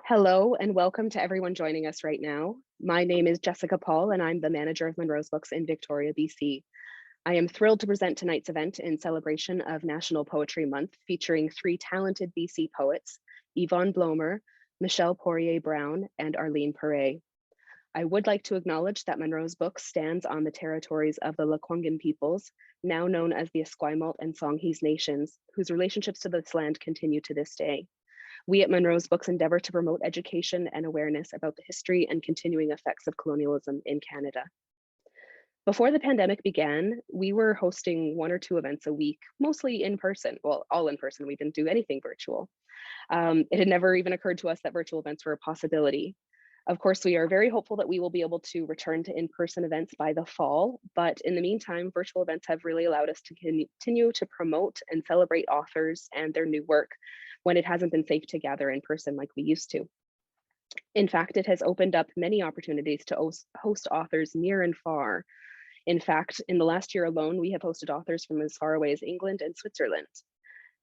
Hello and welcome to everyone joining us right now. My name is Jessica Paul and I'm the manager of Monroe's Books in Victoria, BC. I am thrilled to present tonight's event in celebration of National Poetry Month, featuring three talented BC poets, Yvonne Blomer, Michelle Poirier Brown, and Arleen Paré. I would like to acknowledge that Monroe's Books stands on the territories of the Lekwungen peoples, now known as the Esquimalt and Songhees nations, whose relationships to this land continue to this day. We at Monroe's Books endeavor to promote education and awareness about the history and continuing effects of colonialism in Canada. Before the pandemic began, we were hosting one or two events a week, mostly in person, well, all in person. We didn't do anything virtual. It had never even occurred to us that virtual events were a possibility. Of course, we are very hopeful that we will be able to return to in-person events by the fall, but in the meantime, virtual events have really allowed us to continue to promote and celebrate authors and their new work when it hasn't been safe to gather in person like we used to. In fact, it has opened up many opportunities to host authors near and far. In fact, in the last year alone, we have hosted authors from as far away as England and Switzerland.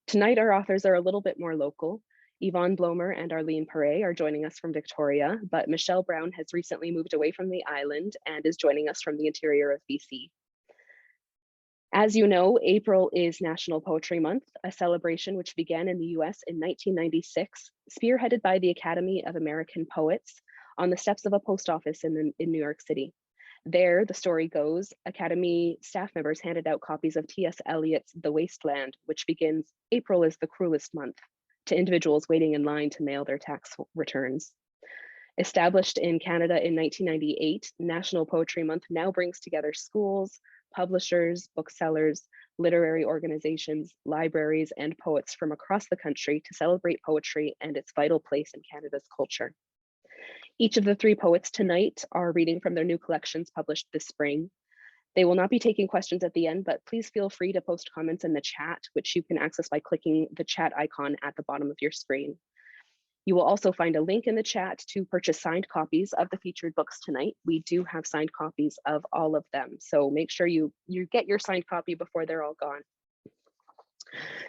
Tonight, our authors are a little bit more local. Yvonne Blomer and Arleen Paré are joining us from Victoria, but Michelle Brown has recently moved away from the island and is joining us from the interior of BC. As you know, April is National Poetry Month, a celebration which began in the US in 1996, spearheaded by the Academy of American Poets on the steps of a post office in New York City. There, the story goes, Academy staff members handed out copies of T.S. Eliot's The Wasteland, which begins, "April is the cruelest month," to individuals waiting in line to mail their tax returns. Established in Canada in 1998, National Poetry Month now brings together schools, publishers, booksellers, literary organizations, libraries, and poets from across the country to celebrate poetry and its vital place in Canada's culture. Each of the three poets tonight are reading from their new collections published this spring. They will not be taking questions at the end, but please feel free to post comments in the chat, which you can access by clicking the chat icon at the bottom of your screen. You will also find a link in the chat to purchase signed copies of the featured books tonight. We do have signed copies of all of them, so make sure you get your signed copy before they're all gone.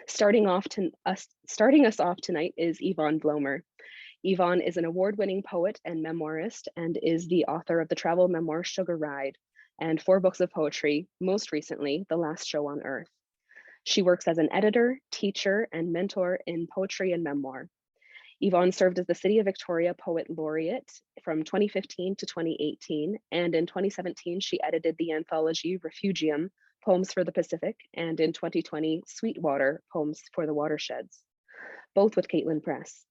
Starting us off tonight is Yvonne Blomer. Yvonne is an award-winning poet and memoirist and is the author of the travel memoir Sugar Ride and 4 books of poetry, most recently, The Last Show on Earth. She works as an editor, teacher, and mentor in poetry and memoir. Yvonne served as the City of Victoria Poet Laureate from 2015 to 2018, and in 2017, she edited the anthology Refugium, Poems for the Pacific, and in 2020, Sweetwater, Poems for the Watersheds, both with Caitlin Press.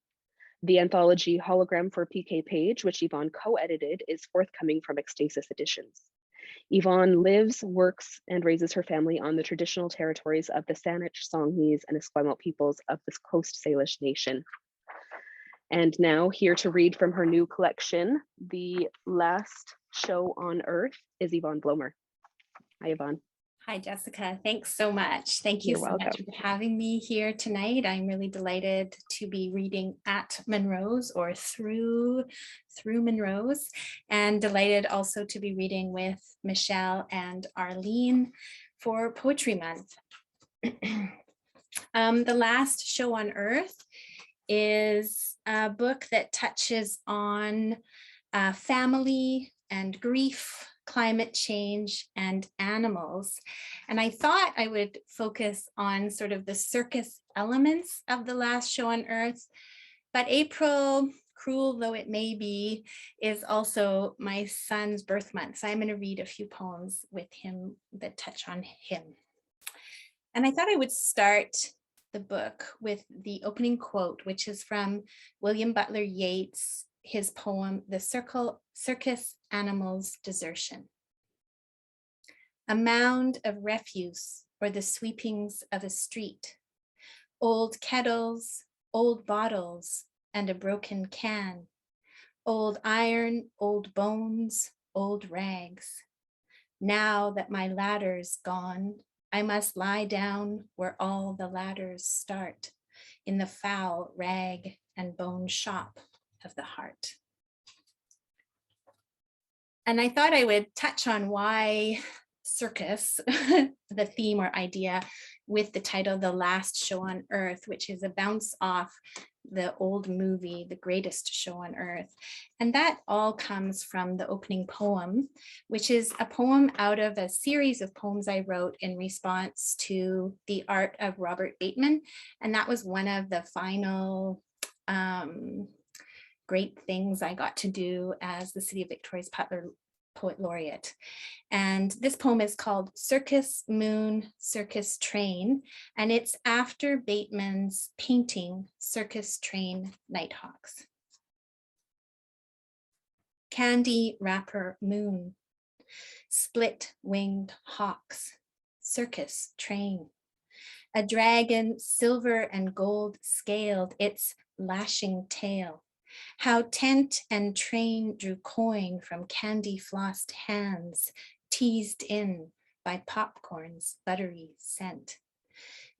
The anthology Hologram for PK Page, which Yvonne co-edited, is forthcoming from Ecstasis Editions. Yvonne lives, works, and raises her family on the traditional territories of the Saanich, Songhees, and Esquimalt peoples of this Coast Salish nation. And now, here to read from her new collection, The Last Show on Earth, is Yvonne Blomer. Hi, Yvonne. Hi, Jessica. Thanks so much. Thank you so much for having me here tonight. I'm really delighted to be reading at Monroe's or through Monroe's, and delighted also to be reading with Michelle and Arleen for Poetry Month. The Last Show on Earth is a book that touches on family and grief, climate change, and animals. And I thought I would focus on sort of the circus elements of The Last Show on Earth. But April, cruel though it may be, is also my son's birth month. So I'm going to read a few poems with him that touch on him. And I thought I would start the book with the opening quote, which is from William Butler Yeats, his poem, The Circus Animal's Desertion. A mound of refuse or the sweepings of a street, old kettles, old bottles, and a broken can, old iron, old bones, old rags. Now that my ladder's gone, I must lie down where all the ladders start, in the foul rag and bone shop of the heart. And I thought I would touch on why circus, the theme or idea, with the title The Last Show on Earth, which is a bounce off the old movie, The Greatest Show on Earth. And that all comes from the opening poem, which is a poem out of a series of poems I wrote in response to The Art of Robert Bateman. And that was one of the final great things I got to do as the City of Victoria's Poet Laureate. And this poem is called Circus Moon, Circus Train, and it's after Bateman's painting Circus Train Nighthawks. Candy wrapper moon, split-winged hawks, circus train. A dragon silver and gold scaled its lashing tail. How tent and train drew coin from candy-flossed hands, teased in by popcorn's buttery scent.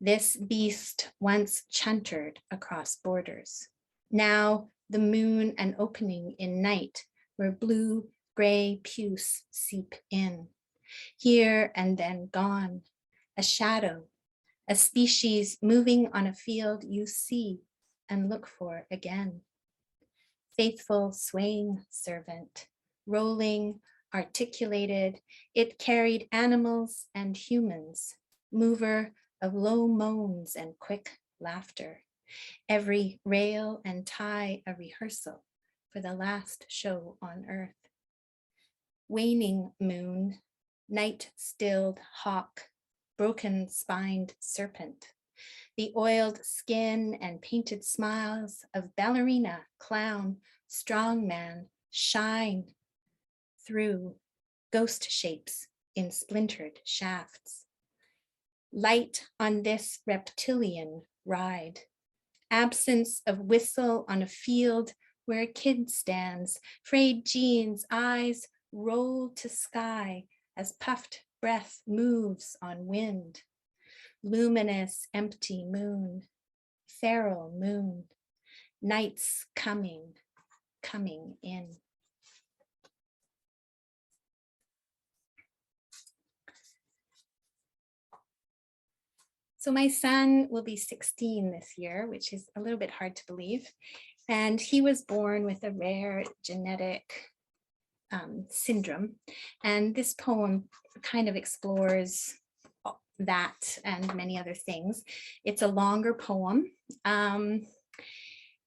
This beast once chuntered across borders. Now the moon an opening in night where blue-gray puce seep in. Here and then gone, a shadow, a species moving on a field you see and look for again. Faithful swaying servant, rolling, articulated, it carried animals and humans, mover of low moans and quick laughter. Every rail and tie a rehearsal for the last show on earth. Waning moon, night-stilled hawk, broken-spined serpent, the oiled skin and painted smiles of ballerina, clown, strongman shine through ghost shapes in splintered shafts. Light on this reptilian ride. Absence of whistle on a field where a kid stands, frayed jeans, eyes roll to sky as puffed breath moves on wind. Luminous empty moon, feral moon, nights coming in. So my son will be 16 this year, which is a little bit hard to believe. And he was born with a rare genetic syndrome. And this poem kind of explores that and many other things. It's a longer poem. And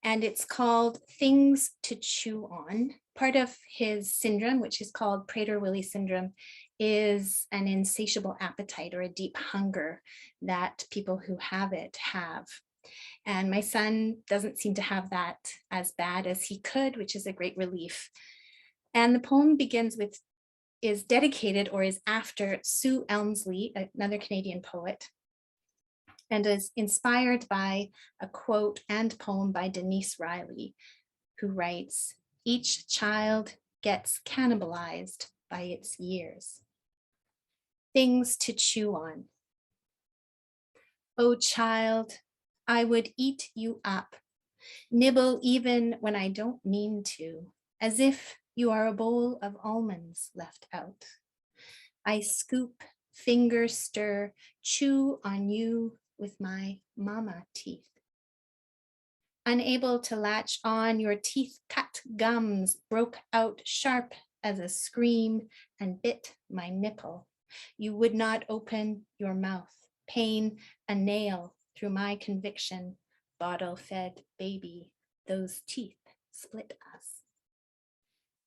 it's called Things to Chew On. Part of his syndrome, which is called Prader-Willi syndrome, is an insatiable appetite or a deep hunger that people who have it have. And my son doesn't seem to have that as bad as he could, which is a great relief. And the poem begins with, is dedicated or is after Sue Elmsley, another Canadian poet, and is inspired by a quote and poem by Denise Riley, who writes, "Each child gets cannibalized by its years." Things to chew on. Oh child, I would eat you up, nibble even when I don't mean to, as if you are a bowl of almonds left out. I scoop, finger stir, chew on you with my mama teeth. Unable to latch on, your teeth cut gums broke out sharp as a scream and bit my nipple. You would not open your mouth, pain a nail through my conviction, bottle-fed baby, those teeth split us.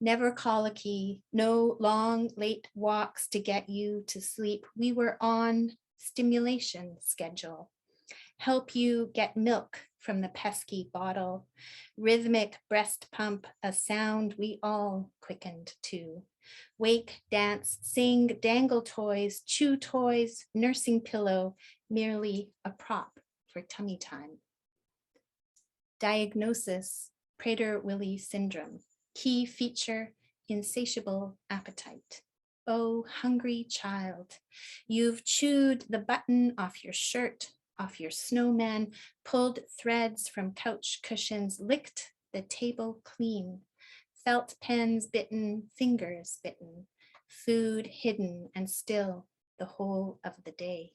Never colicky, no long late walks to get you to sleep. We were on stimulation schedule. Help you get milk from the pesky bottle. Rhythmic breast pump, a sound we all quickened to. Wake, dance, sing, dangle toys, chew toys, nursing pillow, merely a prop for tummy time. Diagnosis, Prader-Willi syndrome. Key feature, insatiable appetite. Oh, hungry child, you've chewed the button off your shirt, off your snowman, pulled threads from couch cushions, licked the table clean, felt pens bitten, fingers bitten, food hidden and still the whole of the day.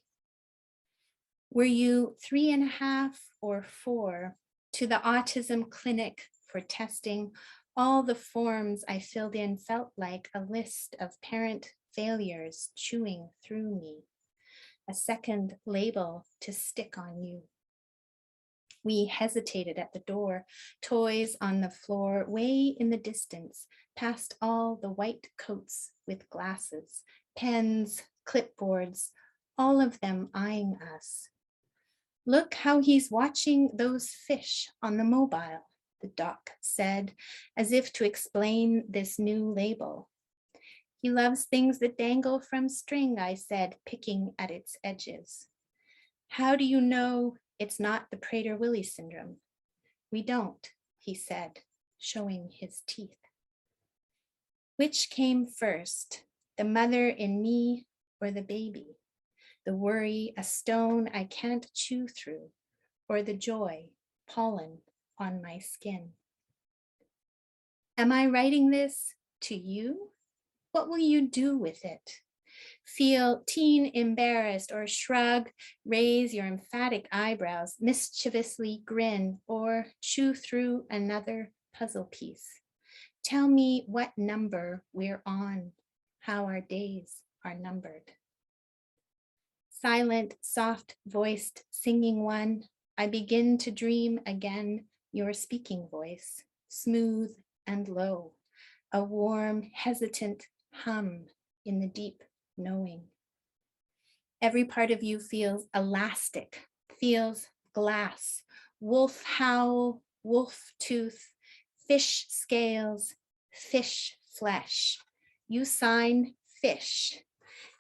Were you 3.5 or 4, to the autism clinic for testing. All the forms I filled in felt like a list of parent failures chewing through me, a second label to stick on you. We hesitated at the door, toys on the floor, way in the distance, past all the white coats with glasses, pens, clipboards, all of them eyeing us. Look how he's watching those fish on the mobile, the doc said, as if to explain this new label. He loves things that dangle from string, I said, picking at its edges. How do you know it's not the Prader-Willi syndrome? We don't, he said, showing his teeth. Which came first, the mother in me or the baby? The worry, a stone I can't chew through, or the joy, pollen on my skin? Am I writing this to you? What will you do with it? Feel teen embarrassed or shrug, raise your emphatic eyebrows, mischievously grin, or chew through another puzzle piece. Tell me what number we're on, how our days are numbered. Silent, soft-voiced, singing one, I begin to dream again your speaking voice, smooth and low, a warm, hesitant hum in the deep knowing. Every part of you feels elastic, feels glass, wolf howl, wolf tooth, fish scales, fish flesh. You sign fish.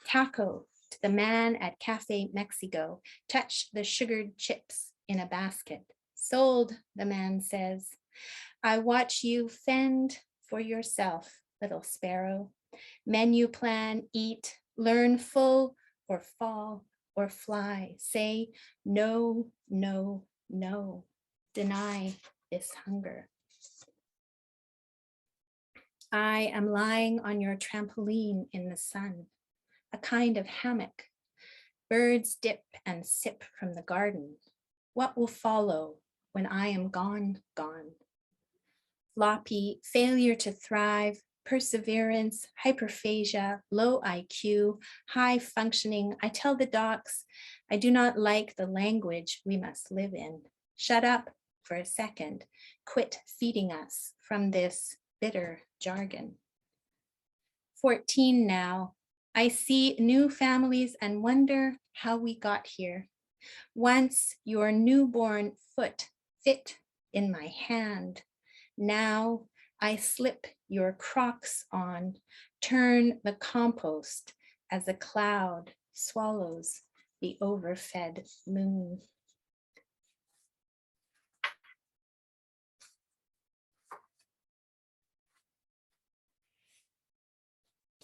Taco to the man at Cafe Mexico. Touch the sugared chips in a basket. Sold, the man says. I watch you fend for yourself, little sparrow. Menu plan, eat, learn full or fall or fly. Say no, no, no. Deny this hunger. I am lying on your trampoline in the sun, a kind of hammock. Birds dip and sip from the garden. What will follow when I am gone, gone? Floppy, failure to thrive, perseverance, hyperphagia, low IQ, high functioning. I tell the docs, I do not like the language we must live in. Shut up for a second. Quit feeding us from this bitter jargon. 14 now. I see new families and wonder how we got here. Once your newborn foot fit in my hand. Now I slip your Crocs on, turn the compost as a cloud swallows the overfed moon.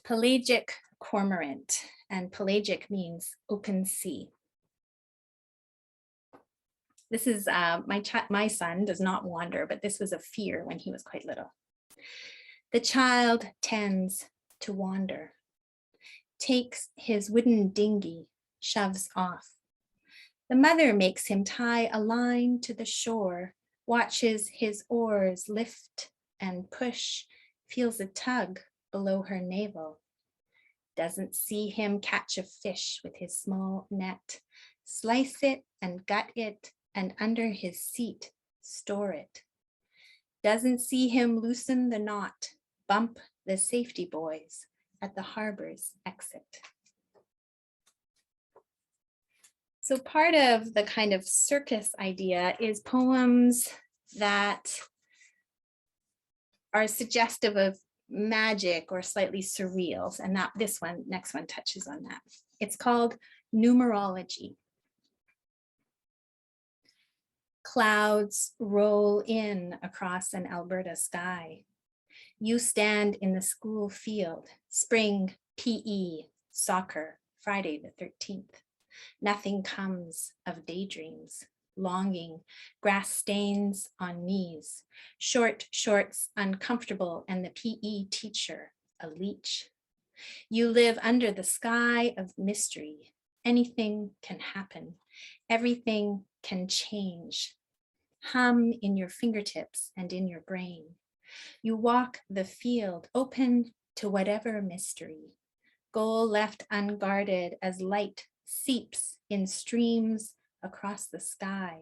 Pelagic cormorant, and pelagic means open sea. This is my son does not wander, but this was a fear when he was quite little. The child tends to wander, takes his wooden dinghy, shoves off. The mother makes him tie a line to the shore, watches his oars lift and push, feels a tug below her navel. Doesn't see him catch a fish with his small net, slice it and gut it, and under his seat, store it. Doesn't see him loosen the knot, bump the safety buoys at the harbor's exit. So part of the kind of circus idea is poems that are suggestive of magic or slightly surreal, and that this one, next one touches on that. It's called numerology. Clouds roll in across an Alberta sky. You stand in the school field, spring, PE, soccer, Friday the 13th. Nothing comes of daydreams, longing, grass stains on knees, short shorts uncomfortable, and the PE teacher, a leech. You live under the sky of mystery. Anything can happen. Everything can change. hum in your fingertips and in your brain. You walk the field open to whatever mystery. Goal left unguarded as light seeps in streams across the sky.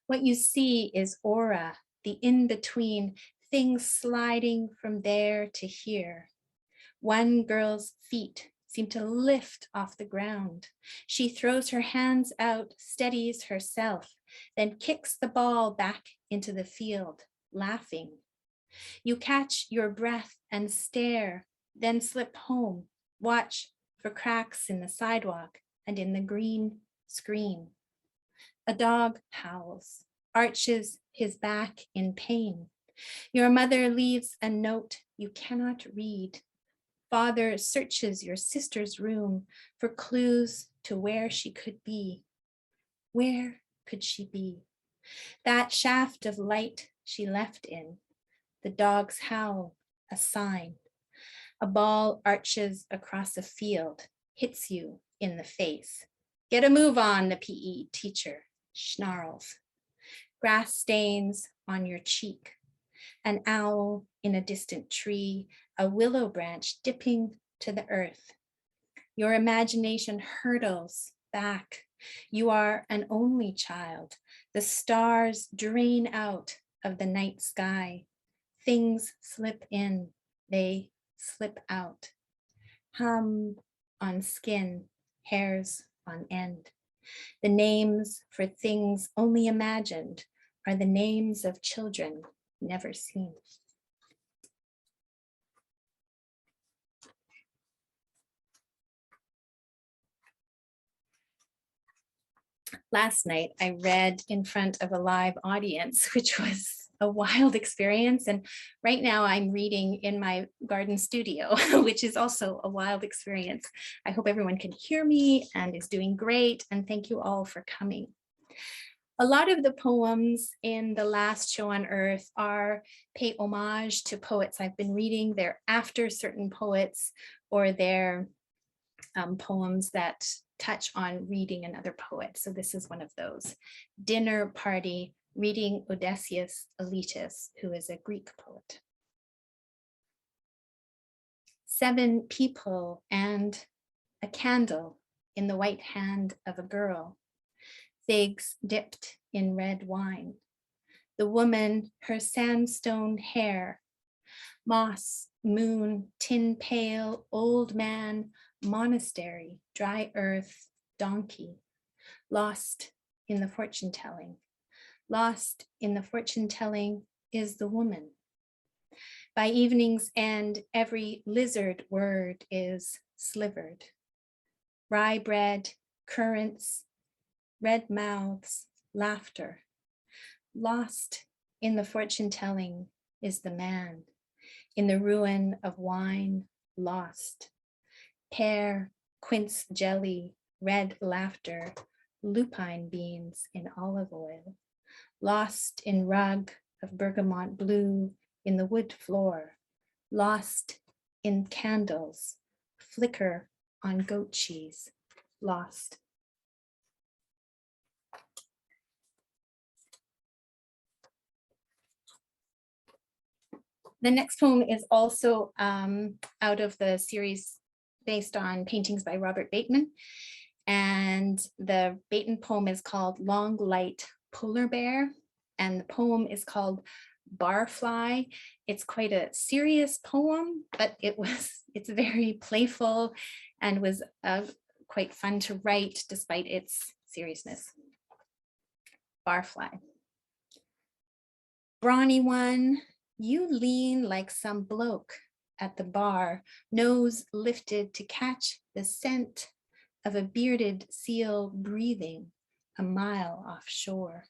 What you see is aura, the in-between, things sliding from there to here. One girl's feet seem to lift off the ground. She throws her hands out, steadies herself, then kicks the ball back into the field, laughing. You catch your breath and stare, then slip home, watch for cracks in the sidewalk and in the green screen. A dog howls, arches his back in pain. Your mother leaves a note you cannot read. Father searches your sister's room for clues to where she could be. Where could she be? That shaft of light she left in. The dog's howl, a sign. A ball arches across a field, hits you in the face. Get a move on, the PE teacher snarls. Grass stains on your cheek. An owl in a distant tree, a willow branch dipping to the earth. Your imagination hurtles back. You are an only child. The stars drain out of the night sky. Things slip in, they slip out. Hum on skin, hairs on end. The names for things only imagined are the names of children never seen. Last night, I read in front of a live audience, which was a wild experience. And right now I'm reading in my garden studio, which is also a wild experience. I hope everyone can hear me and is doing great. And thank you all for coming. A lot of the poems in the last show on Earth are pay homage to poets I've been reading. They're after certain poets, or they're poems that touch on reading another poet. So this is one of those. Dinner Party, reading Odysseus Aletus, who is a Greek poet. 7 people and a candle in the white hand of a girl. Figs dipped in red wine. The woman, her sandstone hair. Moss, moon, tin pail, old man, monastery, dry earth, donkey. Lost in the fortune telling. Lost in the fortune telling is the woman. By evening's end, every lizard word is slivered. Rye bread, currants, red mouths, laughter. Lost in the fortune telling is the man. In the ruin of wine, lost. Pear, quince jelly, red laughter, lupine beans in olive oil. Lost in rug of bergamot blue in the wood floor. Lost in candles, flicker on goat cheese. Lost. The next poem is also out of the series based on paintings by Robert Bateman. And the Bateman poem is called Long Light Polar Bear. And the poem is called Barfly. It's quite a serious poem, but it's very playful and was quite fun to write despite its seriousness. Barfly. Brawny one, you lean like some bloke at the bar, nose lifted to catch the scent of a bearded seal breathing a mile offshore.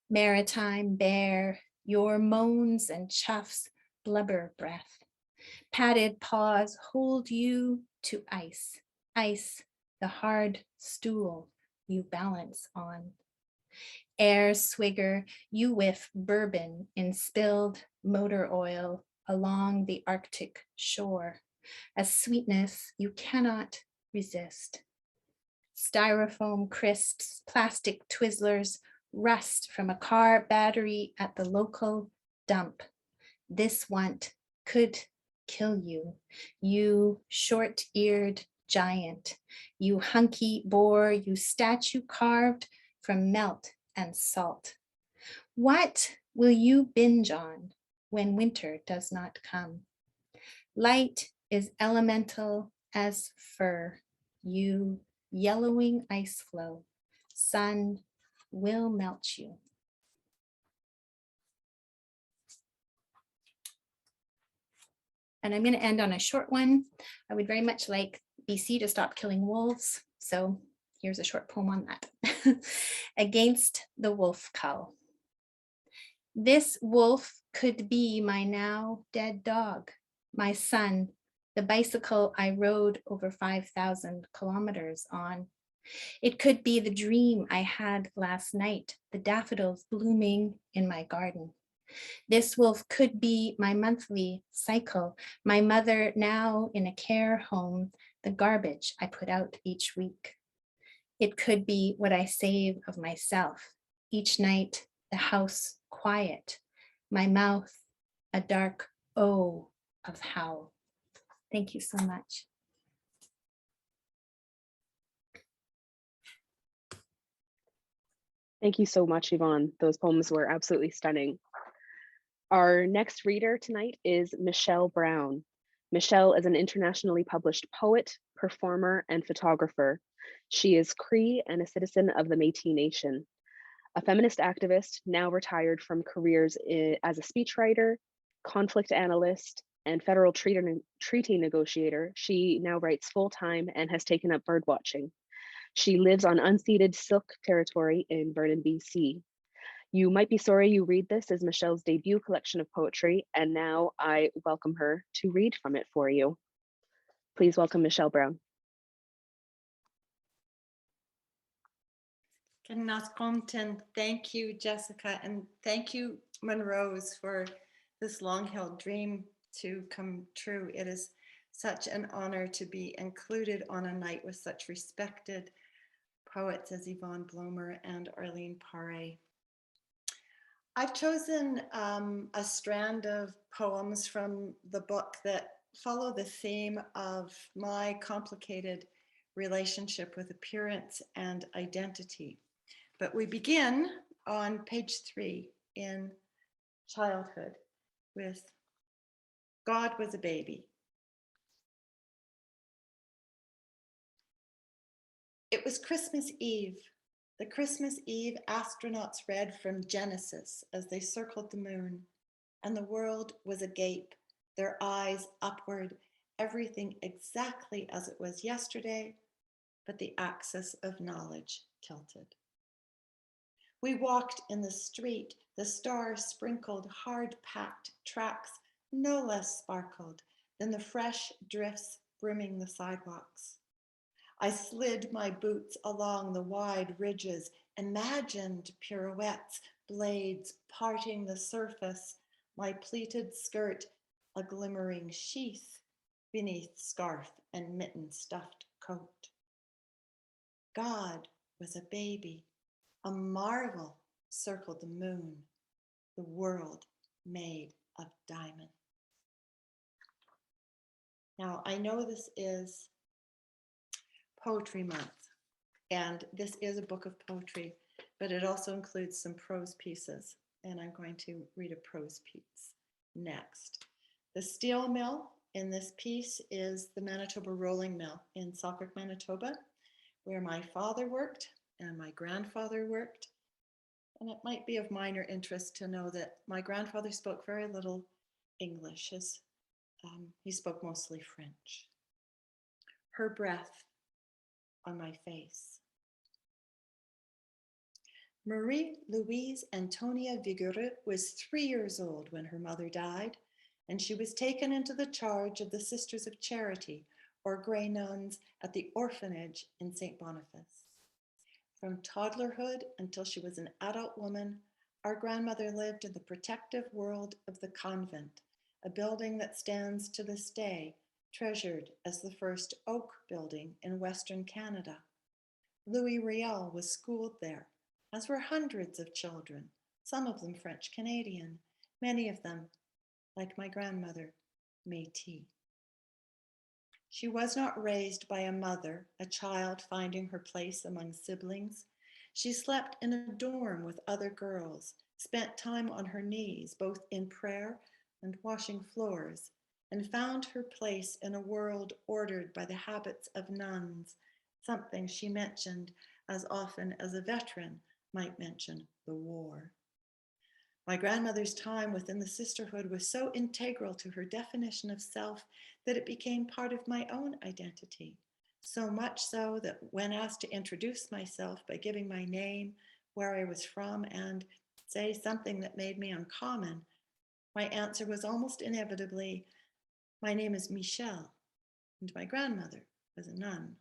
Maritime bear, your moans and chuffs blubber breath. Padded paws hold you to ice, ice, the hard stool you balance on. Air swigger, you whiff bourbon in spilled motor oil along the Arctic shore, a sweetness you cannot resist. Styrofoam crisps, plastic Twizzlers, rust from a car battery at the local dump. This want could kill you, you short-eared giant, you hunky boar, you statue carved from melt and salt. What will you binge on when winter does not come? Light is elemental as fur, you yellowing ice floe. Sun will melt you. And I'm going to end on a short one. I would very much like BC to stop killing wolves. So here's a short poem on that. Against the wolf cull. This wolf could be my now dead dog, my son, the bicycle I rode over 5,000 kilometers on. It could be the dream I had last night, the daffodils blooming in my garden. This wolf could be my monthly cycle, my mother now in a care home, the garbage I put out each week. It could be what I save of myself, each night the house quiet, my mouth a dark O of howl. Thank you so much. Thank you so much, Yvonne. Those poems were absolutely stunning. Our next reader tonight is Michelle Brown. Michelle is an internationally published poet, performer, and photographer. She is Cree and a citizen of the Métis Nation. A feminist activist, now retired from careers as a speechwriter, conflict analyst, and federal treaty negotiator, she now writes full-time and has taken up birdwatching. She lives on unceded Syilx territory in Vernon, BC. You might be sorry you read this as Michelle's debut collection of poetry, and now I welcome her to read from it for you. Please welcome Michelle Brown. Thank you, Jessica, and thank you, Monrose, for this long-held dream to come true. It is such an honor to be included on a night with such respected poets as Yvonne Blomer and Arleen Paré. I've chosen a strand of poems from the book that follow the theme of my complicated relationship with appearance and identity. But we begin on page 3 in childhood with God was a baby. It was Christmas Eve. The Christmas Eve astronauts read from Genesis as they circled the moon, and the world was agape, their eyes upward, everything exactly as it was yesterday, but the axis of knowledge tilted. We walked in the street, the star-sprinkled, hard-packed tracks no less sparkled than the fresh drifts brimming the sidewalks. I slid my boots along the wide ridges, imagined pirouettes, blades parting the surface, my pleated skirt a glimmering sheath beneath scarf and mitten-stuffed coat. God was a baby. A marvel circled the moon, the world made of diamond. Now, I know this is Poetry Month, and this is a book of poetry, but it also includes some prose pieces, and I'm going to read a prose piece next. The steel mill in this piece is the Manitoba Rolling Mill in Selkirk, Manitoba, where my father worked and my grandfather worked. And it might be of minor interest to know that my grandfather spoke very little English. He spoke mostly French. Her breath on my face. Marie-Louise Antonia Vigoureux was 3 years old when her mother died, and she was taken into the charge of the Sisters of Charity, or Grey Nuns, at the orphanage in St. Boniface. From toddlerhood until she was an adult woman, our grandmother lived in the protective world of the convent, a building that stands to this day, treasured as the first oak building in Western Canada. Louis Riel was schooled there, as were hundreds of children, some of them French Canadian, many of them, like my grandmother, Métis. She was not raised by a mother, a child finding her place among siblings. She slept in a dorm with other girls, spent time on her knees, both in prayer and washing floors, and found her place in a world ordered by the habits of nuns, something she mentioned as often as a veteran might mention the war. My grandmother's time within the sisterhood was so integral to her definition of self that it became part of my own identity. So much so that when asked to introduce myself by giving my name, where I was from, and say something that made me uncommon, my answer was almost inevitably, "My name is Michelle, and my grandmother was a nun."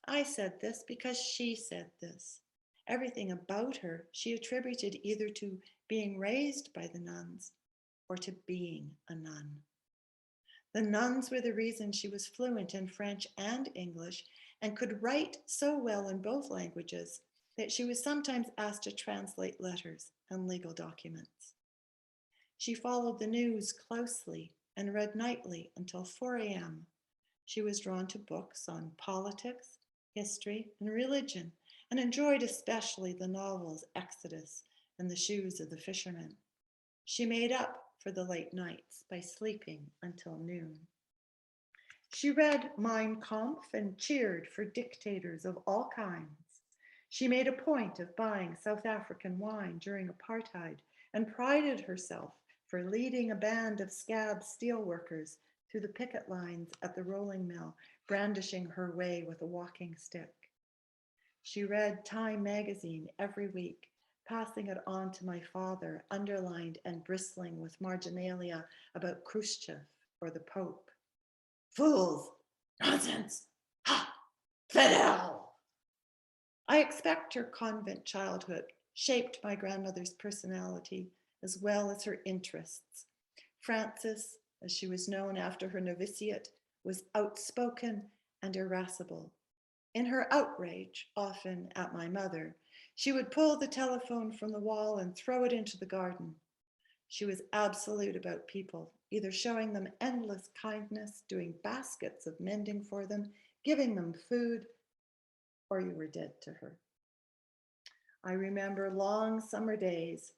I said this because she said this. Everything about her she attributed either to being raised by the nuns or to being a nun. The nuns were the reason she was fluent in French and English and could write so well in both languages that she was sometimes asked to translate letters and legal documents. She followed the news closely and read nightly until 4 a.m. She was drawn to books on politics, history, and religion, and enjoyed especially the novels Exodus and The Shoes of the Fisherman. She made up for the late nights by sleeping until noon. She read Mein Kampf and cheered for dictators of all kinds. She made a point of buying South African wine during apartheid and prided herself for leading a band of scab steelworkers through the picket lines at the rolling mill, brandishing her way with a walking stick. She read Time magazine every week, passing it on to my father, underlined and bristling with marginalia about Khrushchev or the Pope. Fools! Nonsense! Ha! Fidel! I expect her convent childhood shaped my grandmother's personality as well as her interests. Frances, as she was known after her novitiate, was outspoken and irascible. In her outrage, often at my mother, she would pull the telephone from the wall and throw it into the garden. She was absolute about people, either showing them endless kindness, doing baskets of mending for them, giving them food, or you were dead to her. I remember long summer days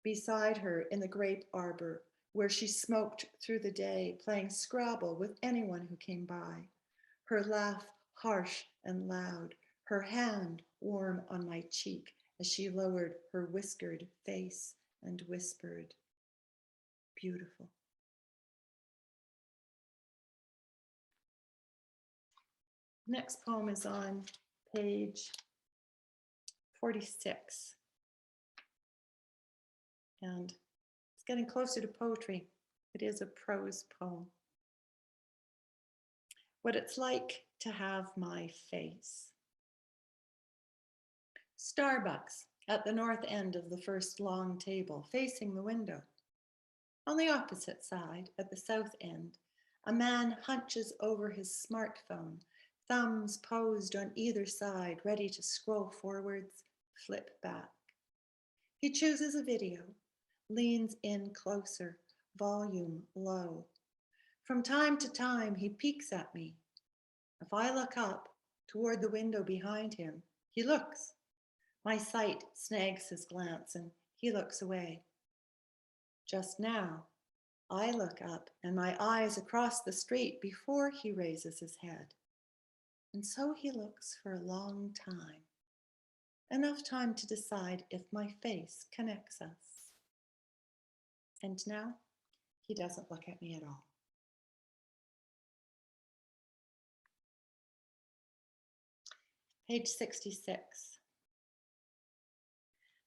beside her in the grape arbor, where she smoked through the day, playing Scrabble with anyone who came by. Her laugh harsh and loud, her hand warm on my cheek as she lowered her whiskered face and whispered, "Beautiful." Next poem is on page 46. And it's getting closer to poetry. It is a prose poem. What it's like to have my face. Starbucks at the north end of the first long table, facing the window. On the opposite side, at the south end, a man hunches over his smartphone, thumbs posed on either side, ready to scroll forwards, flip back. He chooses a video, leans in closer, volume low. From time to time, he peeks at me. If I look up toward the window behind him, he looks. My sight snags his glance and he looks away. Just now, I look up and my eyes across the street before he raises his head. And so he looks for a long time. Enough time to decide if my face connects us. And now, he doesn't look at me at all. Page 66.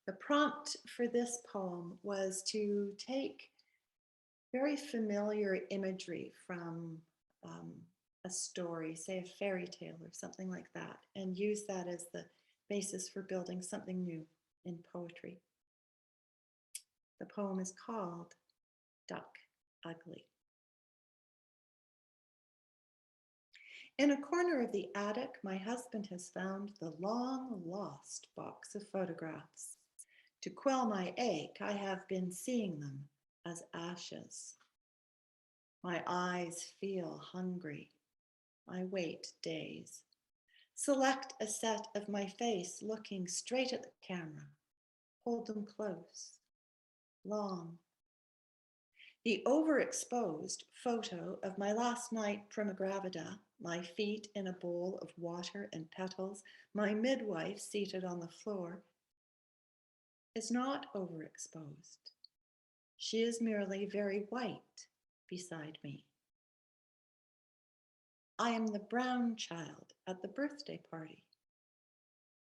The prompt for this poem was to take very familiar imagery from a story, say a fairy tale or something like that, and use that as the basis for building something new in poetry. The poem is called Duck Ugly. In a corner of the attic, my husband has found the long lost box of photographs. To quell my ache, I have been seeing them as ashes. My eyes feel hungry. I wait days. Select a set of my face looking straight at the camera. Hold them close, long. The overexposed photo of my last night prima gravida, my feet in a bowl of water and petals, my midwife seated on the floor, is not overexposed. She is merely very white beside me. I am the brown child at the birthday party.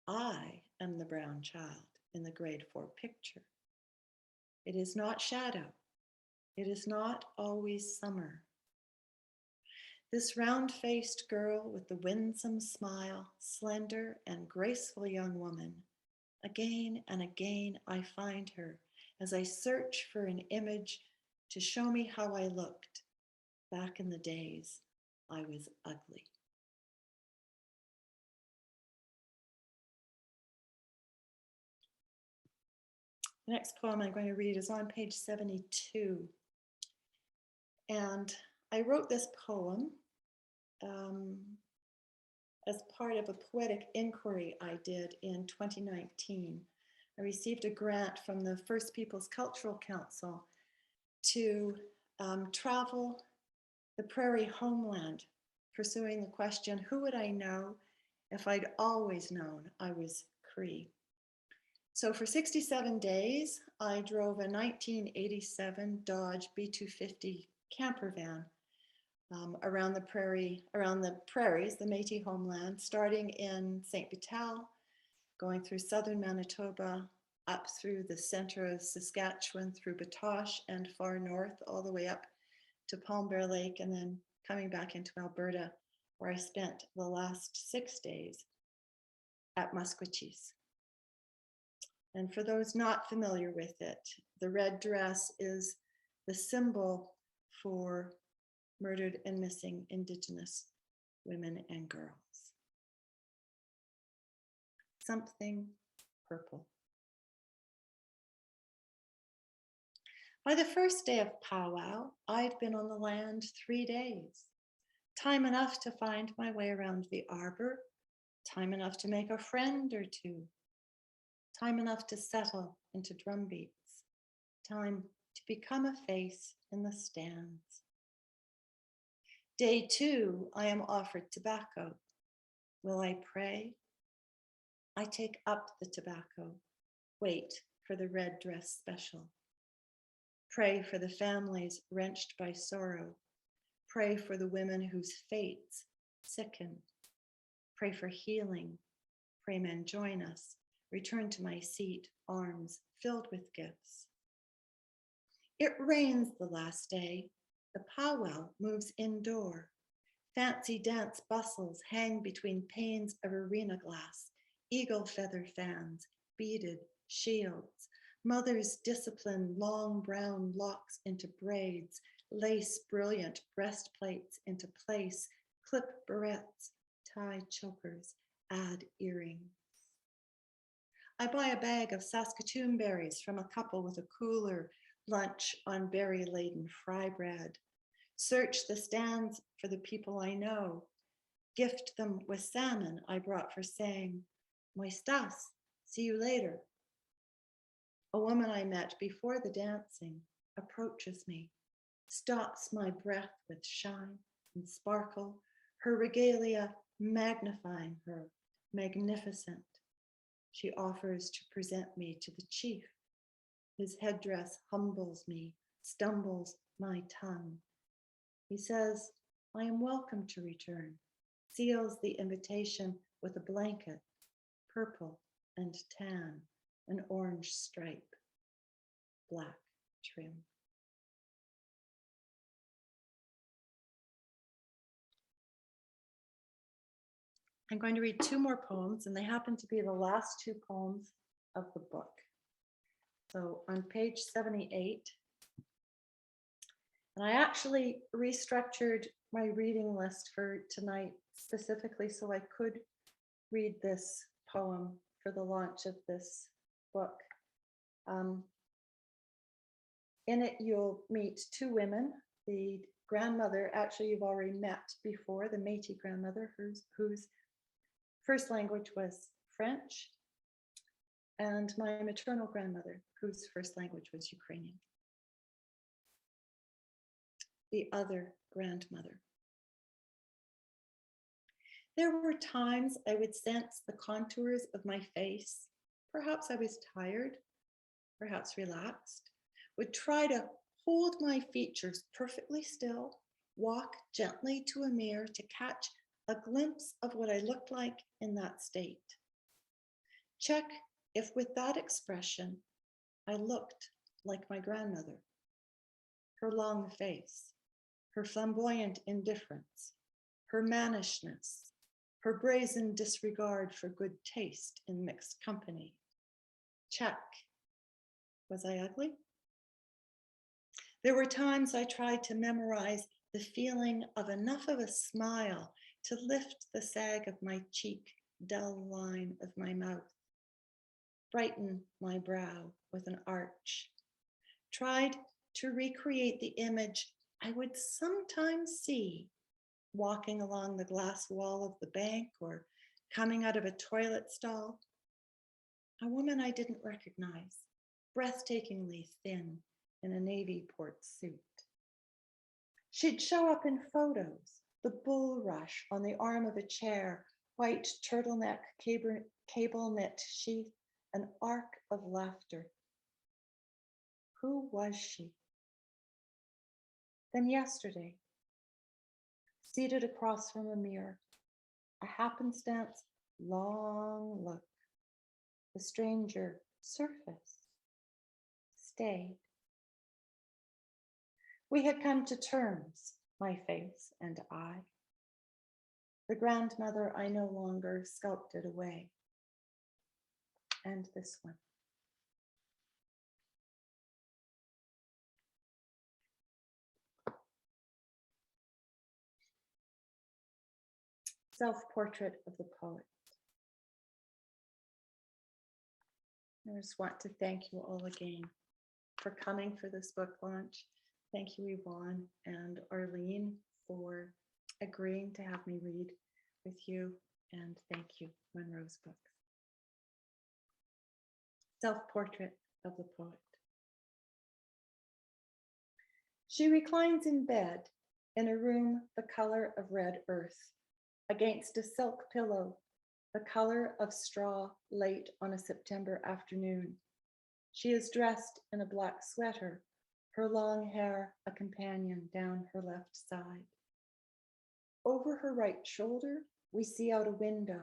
I am the brown child in the grade 4 picture. It is not shadow. It is not always summer. This round-faced girl with the winsome smile, slender and graceful young woman, again and again I find her as I search for an image to show me how I looked back in the days I was ugly. The next poem I'm going to read is on page 72. And I wrote this poem as part of a poetic inquiry I did in 2019. I received a grant from the First Peoples Cultural Council to travel the prairie homeland, pursuing the question, who would I know if I'd always known I was Cree? So for 67 days, I drove a 1987 Dodge B250 camper van around the prairies, the Métis homeland, starting in St. Vital, going through southern Manitoba, up through the center of Saskatchewan, through Batoche and far north, all the way up to Palm Bear Lake, and then coming back into Alberta, where I spent the last 6 days at Musqueam. And for those not familiar with it, the red dress is the symbol for murdered and missing Indigenous women and girls. Something purple. By the first day of powwow, I'd been on the land 3 days. Time enough to find my way around the arbor, time enough to make a friend or two, time enough to settle into drum beats, time to become a face in the stands. Day 2, I am offered tobacco. Will I pray? I take up the tobacco, wait for the red dress special. Pray for the families wrenched by sorrow. Pray for the women whose fates sicken. Pray for healing. Pray men join us. Return to my seat, arms filled with gifts. It rains the last day. The powwow moves indoor. Fancy dance bustles hang between panes of arena glass, eagle feather fans, beaded shields. Mothers discipline long brown locks into braids, lace brilliant breastplates into place, clip barrettes, tie chokers, add earrings. I buy a bag of Saskatoon berries from a couple with a cooler, lunch on berry-laden fry bread. Search the stands for the people I know. Gift them with salmon I brought for saying, "Moistas, see you later." A woman I met before the dancing approaches me, stops my breath with shine and sparkle, her regalia magnifying her, magnificent. She offers to present me to the chief. His headdress humbles me, stumbles my tongue. He says, I am welcome to return, seals the invitation with a blanket, purple and tan, an orange stripe, black trim. I'm going to read 2 more poems, and they happen to be the last 2 poems of the book. So on page 78, and I actually restructured my reading list for tonight specifically so I could read this poem for the launch of this book. In it, you'll meet two women. The grandmother, actually, you've already met before, the Métis grandmother, whose first language was French, and my maternal grandmother, whose first language was Ukrainian. The other grandmother. There were times I would sense the contours of my face. Perhaps I was tired, perhaps relaxed, would try to hold my features perfectly still, walk gently to a mirror to catch a glimpse of what I looked like in that state. Check if with that expression, I looked like my grandmother. Her long face, her flamboyant indifference, her mannishness, her brazen disregard for good taste in mixed company. Check. Was I ugly? There were times I tried to memorize the feeling of enough of a smile to lift the sag of my cheek, dull line of my mouth, brighten my brow with an arch. Tried to recreate the image I would sometimes see walking along the glass wall of the bank or coming out of a toilet stall. A woman I didn't recognize, breathtakingly thin in a navy port suit. She'd show up in photos, the bulrush on the arm of a chair, white turtleneck, cable knit sheath, an arc of laughter. Who was she? Then yesterday, seated across from a mirror, a happenstance long look. The stranger surfaced, stayed. We had come to terms, my face and I. The grandmother I no longer sculpted away. And this one. Self-portrait of the poet. I just want to thank you all again for coming for this book launch. Thank you, Yvonne and Arleen, for agreeing to have me read with you. And thank you, Monroe's Books. Self-portrait of the poet. She reclines in bed in a room the color of red earth, against a silk pillow, the color of straw late on a September afternoon. She is dressed in a black sweater, her long hair a companion down her left side. Over her right shoulder, we see out a window,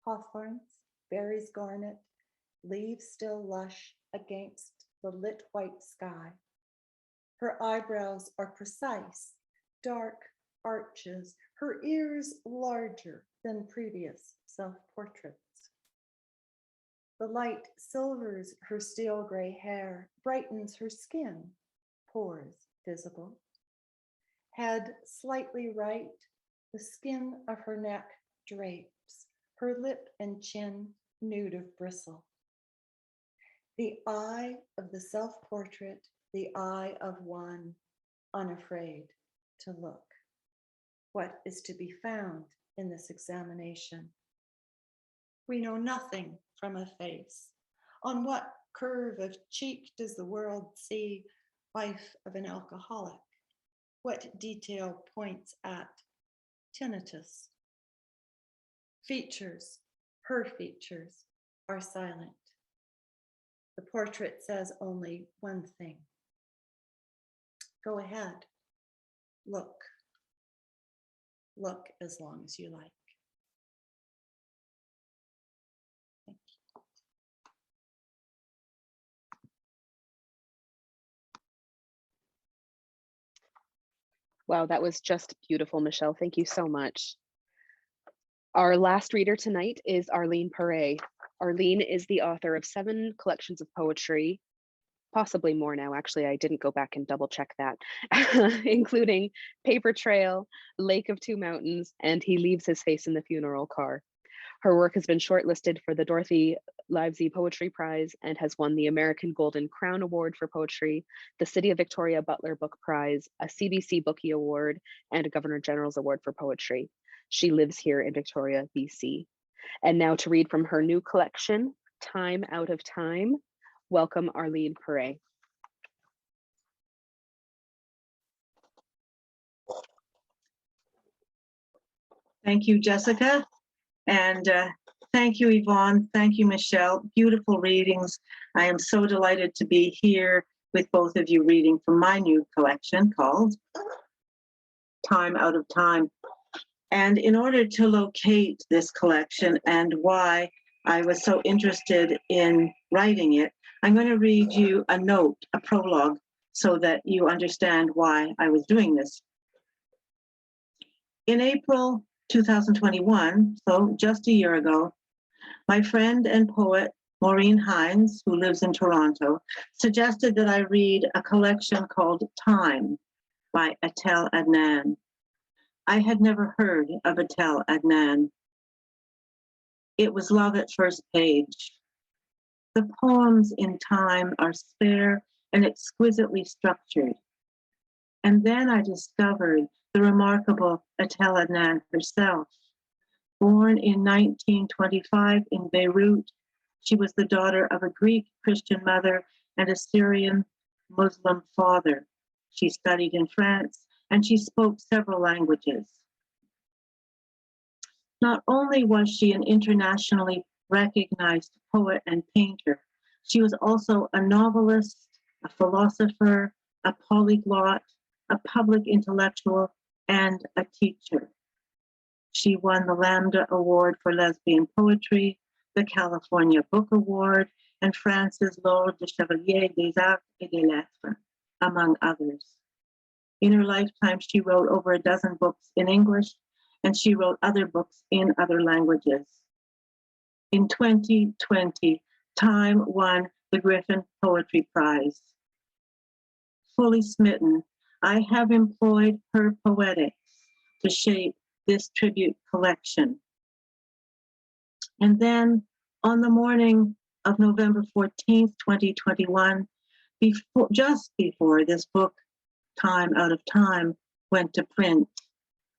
hawthorns, berries garnet, leaves still lush against the lit white sky. Her eyebrows are precise, dark arches, her ears larger than previous self-portraits. The light silvers her steel gray hair, brightens her skin, pores visible. Head slightly right, the skin of her neck drapes, her lip and chin nude of bristle. The eye of the self-portrait, the eye of one unafraid to look. What is to be found in this examination? We know nothing from a face. On what curve of cheek does the world see wife of an alcoholic? What detail points at tinnitus? Features, her features, are silent. The portrait says only one thing. Go ahead, look. Look as long as you like. Thank you. Wow, that was just beautiful, Michelle. Thank you so much. Our last reader tonight is Arleen Paré. Arleen is the author of 7 collections of poetry, possibly more now. Actually, I didn't go back and double check that, including Paper Trail, Lake of Two Mountains, and He Leaves His Face in the Funeral Car. Her work has been shortlisted for the Dorothy Livesey Poetry Prize and has won the American Golden Crown Award for Poetry, the City of Victoria Butler Book Prize, a CBC Bookie Award, and a Governor General's Award for Poetry. She lives here in Victoria, BC. And now to read from her new collection, Time Out of Time, welcome Arleen Paré. Thank you, Jessica. And thank you, Yvonne. Thank you, Michelle. Beautiful readings. I am so delighted to be here with both of you reading from my new collection called Time Out of Time. And in order to locate this collection and why I was so interested in writing it, I'm going to read you a note, a prologue, so that you understand why I was doing this. In April 2021, so just a year ago, my friend and poet Maureen Hines, who lives in Toronto, suggested that I read a collection called Time by Etel Adnan. I had never heard of Etel Adnan. It was love at first page. The poems in Time are spare and exquisitely structured. And then I discovered the remarkable Etel Adnan herself. Born in 1925 in Beirut, she was the daughter of a Greek Christian mother and a Syrian Muslim father. She studied in France and she spoke several languages. Not only was she an internationally recognized poet and painter, she was also a novelist, a philosopher, a polyglot, a public intellectual, and a teacher. She won the Lambda Award for Lesbian Poetry, the California Book Award, and France's L'Ordre de Chevalier des Arts et des Lettres, among others. In her lifetime, she wrote over a dozen books in English, and she wrote other books in other languages. In 2020, Time won the Griffin Poetry Prize. Fully smitten, I have employed her poetics to shape this tribute collection. And then on the morning of November 14th, 2021, just before this book, Time Out of Time, went to print,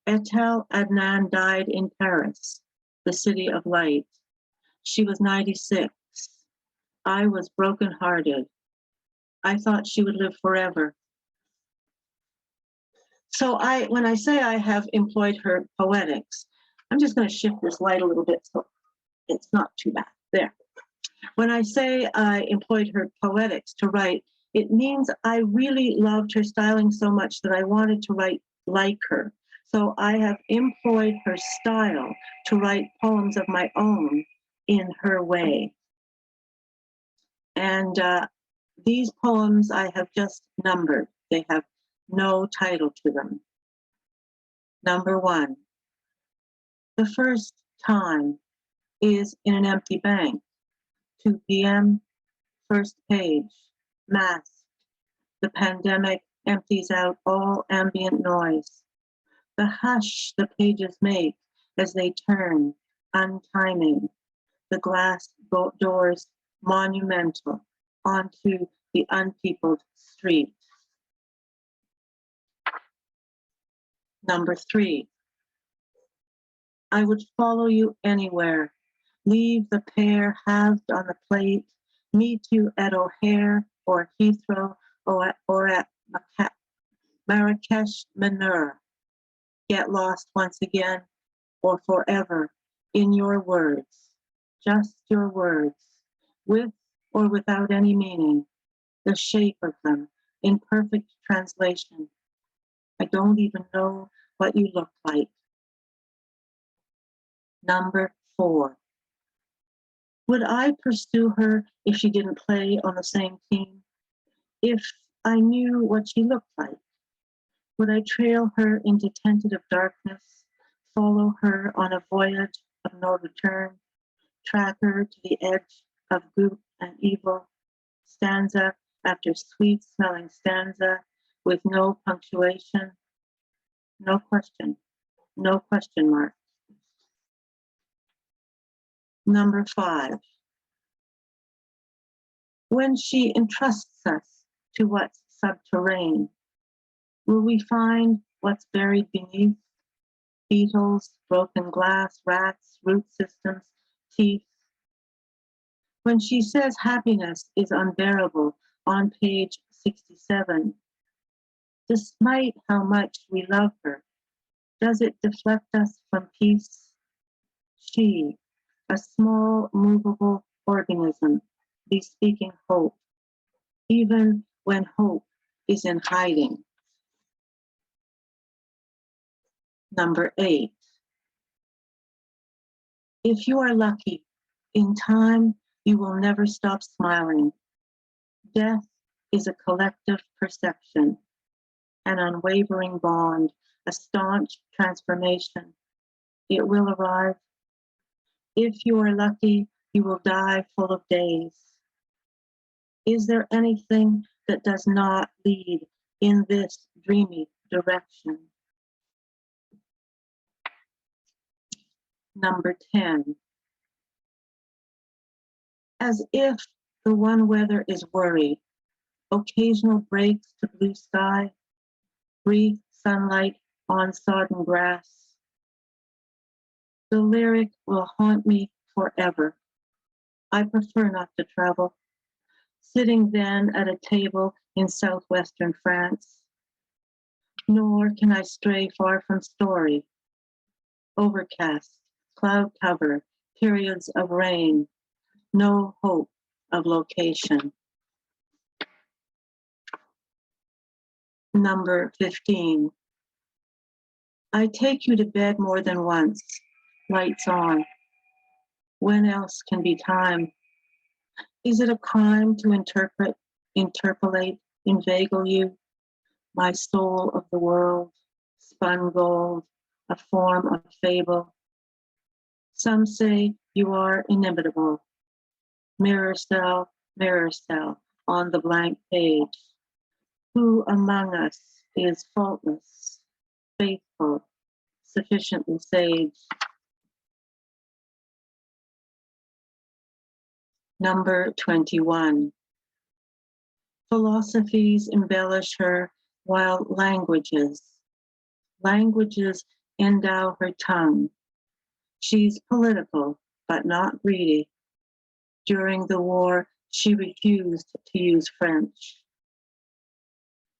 Etel Adnan died in Paris, the city of light. She was 96. I was brokenhearted. I thought she would live forever. So when I say I have employed her poetics, I'm just going to shift this light a little bit so it's not too bad. There. When I say I employed her poetics to write, it means I really loved her styling so much that I wanted to write like her. So I have employed her style to write poems of my own in her way. And these poems I have just numbered. They have no title to them. Number 1, the first time is in an empty bank. 2 p.m., first page, masked. The pandemic empties out all ambient noise. The hush the pages make as they turn, untiming. The glass doors monumental onto the unpeopled street. Number 3, I would follow you anywhere. Leave the pear halved on the plate. Meet you at O'Hare or Heathrow or at Marrakesh Manur. Get lost once again or forever in your words, just your words, with or without any meaning, the shape of them in perfect translation. I don't even know what you look like. Number 4. Would I pursue her if she didn't play on the same team? If I knew what she looked like? Would I trail her into tentative darkness, follow her on a voyage of no return, track her to the edge of good and evil, stanza after sweet-smelling stanza with no punctuation, no question mark. Number 5. When she entrusts us to what's subterranean, will we find what's buried beneath? Beetles, broken glass, rats, root systems, teeth. When she says happiness is unbearable on page 67, despite how much we love her, does it deflect us from peace? She, a small, movable organism, bespeaking hope, even when hope is in hiding. Number 8. If you are lucky, in time, you will never stop smiling. Death is a collective perception, an unwavering bond, a staunch transformation. It will arrive. If you are lucky, you will die full of days. Is there anything that does not lead in this dreamy direction? Number 10. As if the one weather is worry, occasional breaks to blue sky, brief sunlight on sodden grass. The lyric will haunt me forever. I prefer not to travel. Sitting then at a table in southwestern France. Nor can I stray far from story. Overcast, cloud cover, periods of rain, no hope of location. Number 15. I take you to bed more than once, lights on. When else can be time? Is it a crime to interpolate, inveigle you? My soul of the world, spun gold, a form of fable. Some say you are inimitable. Mirror cell, on the blank page. Who among us is faultless, faithful, sufficiently sage? Number 21. Philosophies embellish her while languages endow her tongue. She's political, but not greedy. During the war, she refused to use French.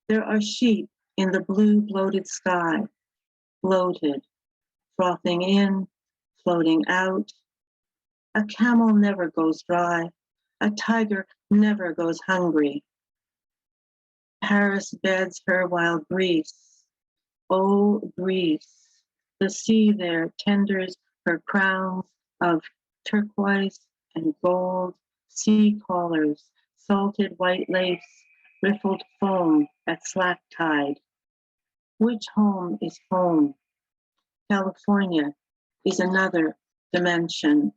There are sheep in the blue bloated sky, bloated, frothing in, floating out. A camel never goes dry. A tiger never goes hungry. Paris beds her while Greece, oh Greece, the sea there tenders her crowns of turquoise and gold, sea collars, salted white lace, riffled foam at slack tide. Which home is home? California is another dimension.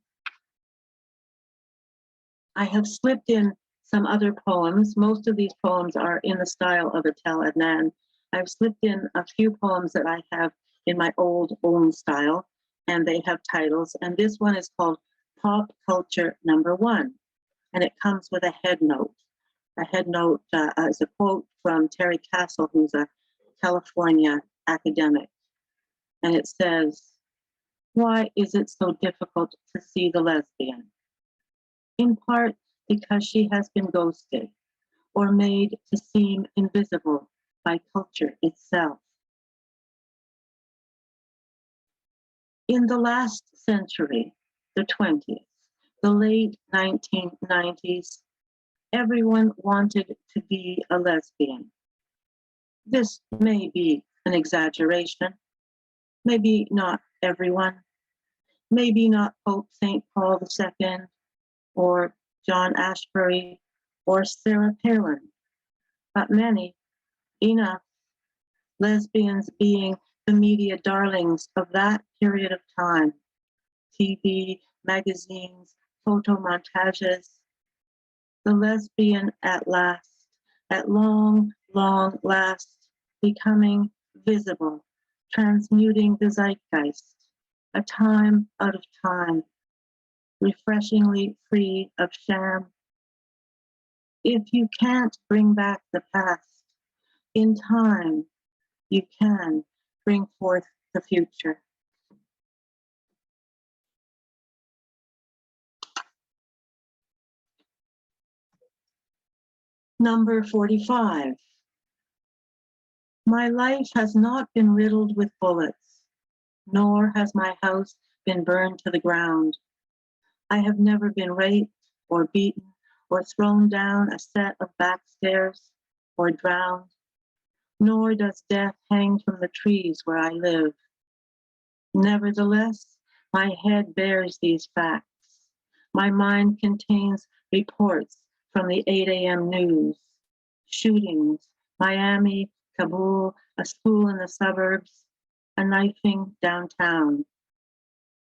I have slipped in some other poems. Most of these poems are in the style of Atel Adnan. I've slipped in a few poems that I have in my own style, and they have titles. And this one is called Pop Culture Number 1, and it comes with a head note. A head note is a quote from Terry Castle, who's a California academic. And it says, "Why is it so difficult to see the lesbian? In part because she has been ghosted or made to seem invisible by culture itself. In the last century, the 20th, the late 1990s, everyone wanted to be a lesbian. This may be an exaggeration, maybe not everyone, maybe not Pope St. Paul II, or John Ashbery, or Sarah Palin, but many, enough, lesbians being the media darlings of that period of time, TV, magazines, photo montages, the lesbian at last, at long, long last, becoming visible, transmuting the zeitgeist, a time out of time, refreshingly free of sham. If you can't bring back the past, in time, you can bring forth the future. Number 45. My life has not been riddled with bullets, nor has my house been burned to the ground. I have never been raped or beaten or thrown down a set of back stairs or drowned, nor does death hang from the trees where I live. Nevertheless, my head bears these facts. My mind contains reports from the 8 a.m. news, shootings, Miami, Kabul, a school in the suburbs, a knifing downtown.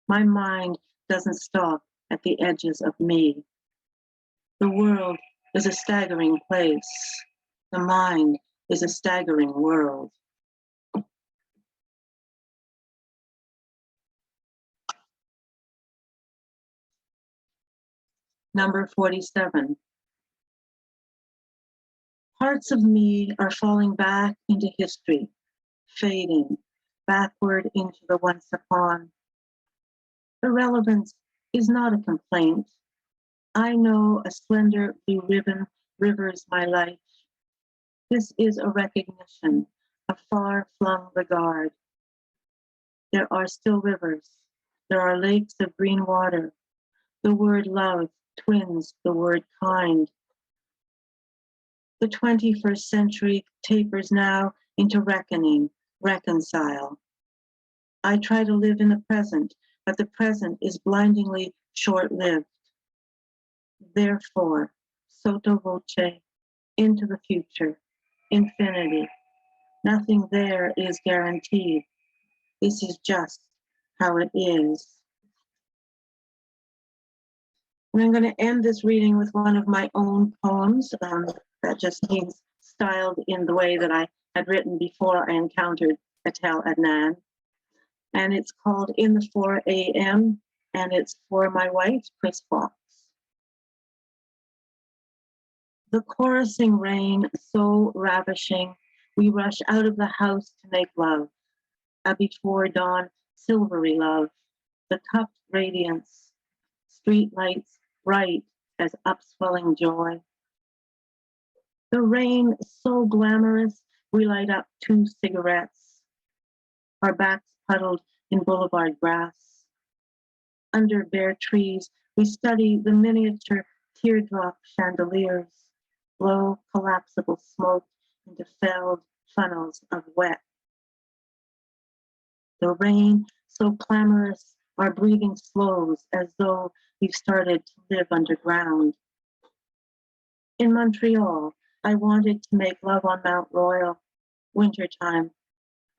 My mind doesn't stop at the edges of me. The world is a staggering place. The mind is a staggering world. Number 47. Parts of me are falling back into history, fading backward into the once upon. Irrelevance is not a complaint. I know a slender blue ribbon rivers my life. This is a recognition, a far-flung regard. There are still rivers. There are lakes of green water. The word love twins the word kind. The 21st century tapers now into reckoning, reconcile. I try to live in the present, but the present is blindingly short-lived. Therefore, sotto voce, into the future, infinity. Nothing there is guaranteed. This is just how it is. And I'm going to end this reading with one of my own poems. That just means styled in the way that I had written before I encountered Patel Adnan. And it's called In the 4 a.m. and it's for my wife, Chris Fox. The chorusing rain, so ravishing, we rush out of the house to make love. A before dawn, silvery love, the cupped radiance, street lights bright as upswelling joy. The rain, so glamorous, we light up 2 cigarettes, our backs puddled in boulevard grass. Under bare trees, we study the miniature teardrop chandeliers, blow collapsible smoke into felled funnels of wet. The rain, so clamorous, our breathing slows as though we've started to live underground. In Montreal, I wanted to make love on Mount Royal, wintertime,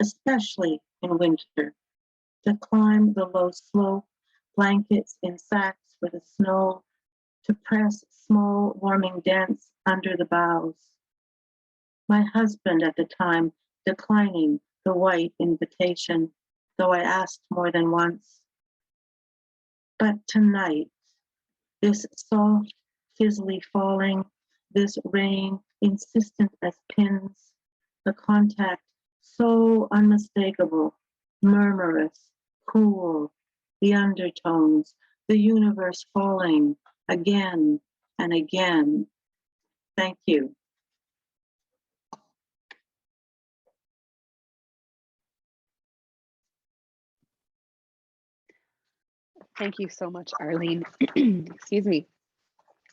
especially in winter, to climb the low slope, blankets in sacks for the snow, to press small warming dents under the boughs. My husband at the time declining the white invitation, though I asked more than once. But tonight, this soft, fizzly falling, this rain insistent as pins, the contact so unmistakable, murmurous, cool, the undertones, the universe falling again and again. Thank you. Thank you so much, Arleen. Excuse me.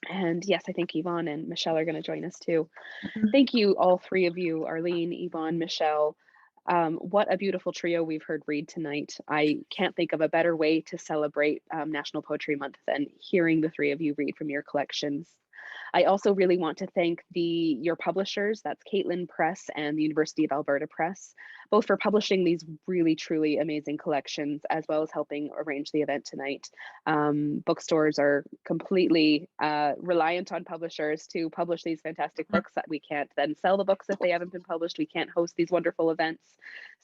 And yes, I think Yvonne and Michelle are going to join us too. Thank you, all 3 of you, Arleen, Yvonne, Michelle. What a beautiful trio we've heard read tonight. I can't think of a better way to celebrate National Poetry Month than hearing the 3 of you read from your collections. I also really want to thank your publishers, that's Caitlin Press and the University of Alberta Press, both for publishing these really, truly amazing collections, as well as helping arrange the event tonight. Bookstores are completely reliant on publishers to publish these fantastic books that we can't then sell the books if they haven't been published. We can't host these wonderful events.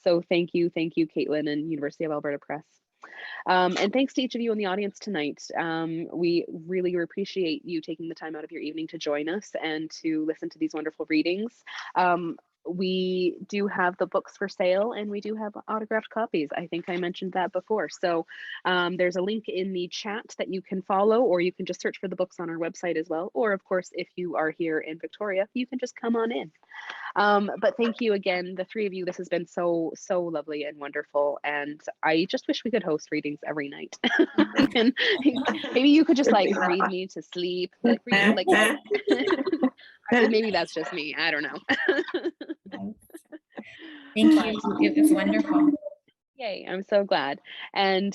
So thank you, Caitlin and University of Alberta Press. And thanks to each of you in the audience tonight. We really appreciate you taking the time out of your evening to join us and to listen to these wonderful readings. We do have the books for sale and we do have autographed copies. I think I mentioned that before. So there's a link in the chat that you can follow, or you can just search for the books on our website as well. Or of course, if you are here in Victoria, you can just come on in. But thank you again, the three of you. This has been so lovely and wonderful. And I just wish we could host readings every night. And maybe you could just like read me to sleep. Like, maybe that's just me. I don't know. Thank you. It was wonderful. Yay, I'm so glad. And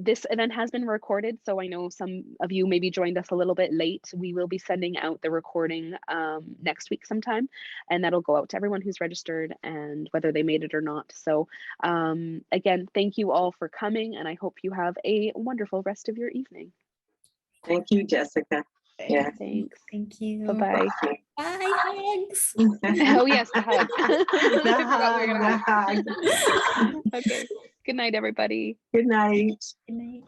this event has been recorded, so I know some of you maybe joined us a little bit late. We will be sending out the recording next week sometime, and that'll go out to everyone who's registered and whether they made it or not. So again, thank you all for coming, and I hope you have a wonderful rest of your evening. Thank you, Jessica. Yeah. Thanks. Thank you. Bye-bye. Bye, hugs. Oh yes, the hug. The hug. Okay. Good night, everybody. Good night. Good night.